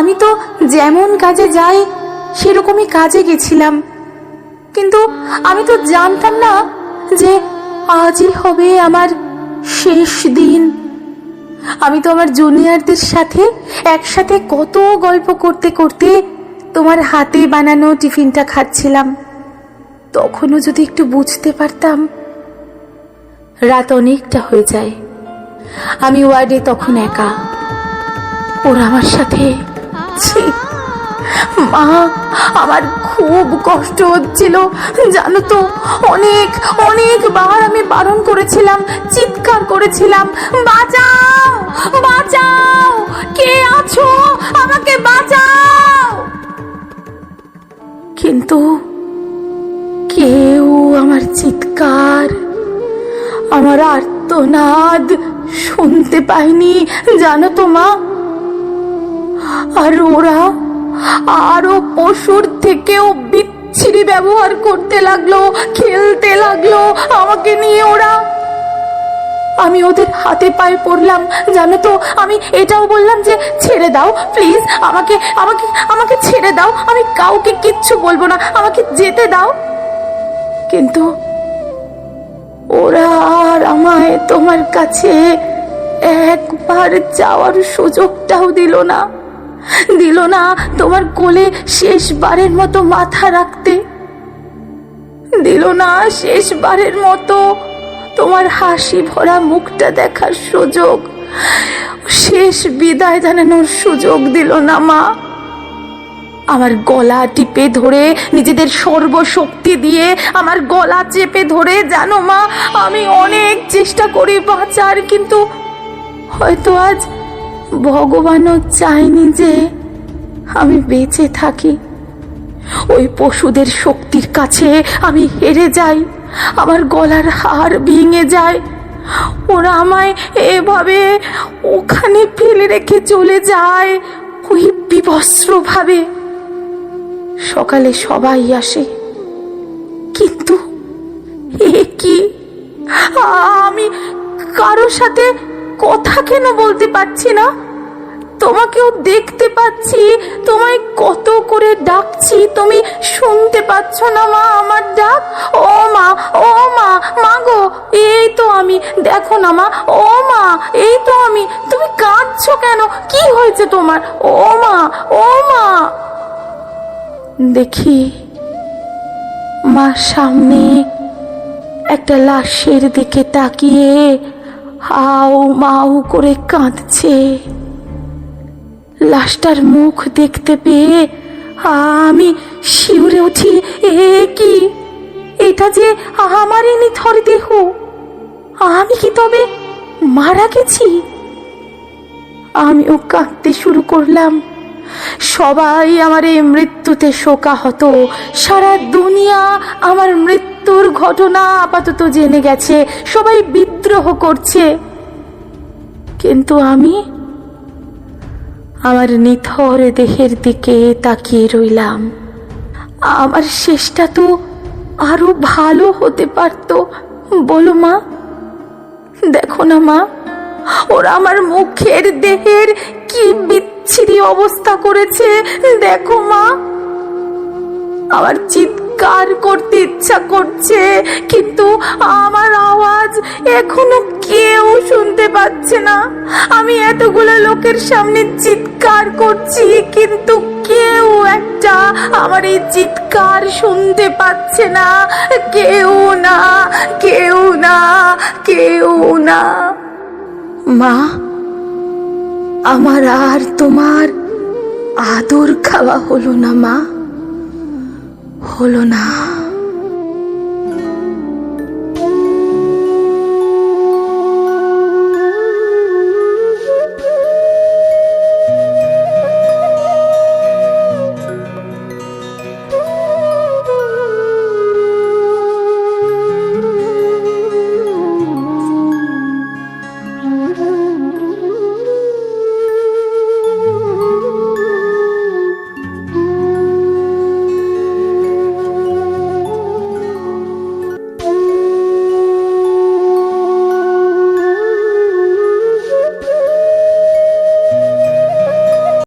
আমি তো যেমন কাজে যাই সেরকমই কাজে গেছিলাম, কিন্তু আমি তো জানতাম না যে আজই হবে আমার শেষ দিন। আমি তো আমার জুনিয়রদের সাথে একসাথে কত গল্প করতে করতে তোমার হাতে বানানো টিফিনটা খাচ্ছিলাম। তখনও যদি একটু বুঝতে পারতাম। রাত অনেকটা হয়ে যায়। আমি ওয়ার্ডে তখন একা। ওরা আমার সাথে, ছি মা, আমার খুব কষ্ট হচ্ছিল জানো তো। অনেকবার আমি বারণ করেছিলাম, চিৎকার করেছিলাম, বাঁচাও বাঁচাও, কে আছো, আমাকে বাঁচাও। কিন্তু কেউ আমার চিৎকার, আমার আর্তনাদ শুনতে পায়নি জানো তো মা। আর ওরা আরো পশুর থেকেও বিচ্ছিরি ব্যবহার করতে লাগলো, খেলতে লাগলো আমাকে নিয়ে ওরা। আমি ওদের হাতে পায়ে পড়লাম জানো তো। আমি এটাও বললাম যে ছেড়ে দাও প্লিজ, আমাকে আমাকে আমাকে ছেড়ে দাও, আমি কাউকে কিচ্ছু বলবো না, আমাকে যেতে দাও। কিন্তু ওরা আর আমায় তোমার কাছে একবার যাওয়ার সুযোগটাও দিল না তোমার কোলে শেষবারের মতো মাথা রাখতে, দিল না শেষবারের মতো তোমার হাসি ভরা মুখটা দেখার সুযোগ, শেষ বিদায় জানানোর সুযোগ দিল না মা। আমার গলা টিপে ধরে, নিজেদের সর্বশক্তি দিয়ে আমার গলা চেপে ধরে, জানো মা, আমি অনেক চেষ্টা করি বাঁচার, কিন্তু হয়তো আজ ভগবানও চায়নি যে আমি বেঁচে থাকি। ওই পশুদের শক্তির কাছে আমি হেরে যাই, আমার গলার হাড় ভেঙে যায়। ওরা আমায় এভাবে ওখানে ফেলে রেখে চলে যায়, ওই বিবস্ত্র ভাবে। সকালে সবাই আসে, কিন্তু এ কি, আমি কারোর সাথে কথা কেন বলতে পারছি না? তোমাকেও দেখতে পাচ্ছি, তোমায় কত করে ডাকছি, তুমি শুনতে পাচ্ছ না মা আমার ডাক? ও মা, ও মা, মা গো, এই তো আমি, দেখো না মা, ও মা, এই তো আমি। তুমি কাঁদছো কেন? কি হয়েছে তোমার? ও মা, ও মা। দেখি মা সামনে একটা লাশের দিকে তাকিয়ে হাউ মাউ করে কাঁদছে। লাশটার মুখ দেখতে পেয়ে আমি শিউরে উঠি। এ কি, এটা যে আমারই নিথর দেহ। আমি কি তবে মারা গেছি? আমিও কাঁদতে শুরু করলাম। সবাই আমার এই মৃত্যুতে শোকাহত। সারা দুনিয়া আমার মৃত্যুর ঘটনা আপাতত জেনে গেছে, সবাই বিদ্রোহ করছে, কিন্তু আমি আমার নিথর দেহের দিকে তাকিয়ে রইলাম। আমার শেষটা তো আরো ভালো হতে পারতো, বলো মা। দেখো না মা, ওরা আমার মুখের দেহের কি বিচ্ছিরি অবস্থা করেছে, দেখো মা। আমার চিৎকার করতে ইচ্ছা করছে, কিন্তু আমার আওয়াজ এখনো কেউ শুনতে পাচ্ছে না। আমি এতগুলো লোকের সামনে চিৎকার করছি, কিন্তু কেউ একটা আমার এই চিৎকার শুনতে পাচ্ছে না। কেউ না, কেউ না, কেউ না। মা, আমার আর তোমার আদর খাওয়া হলো না মা, হলো না।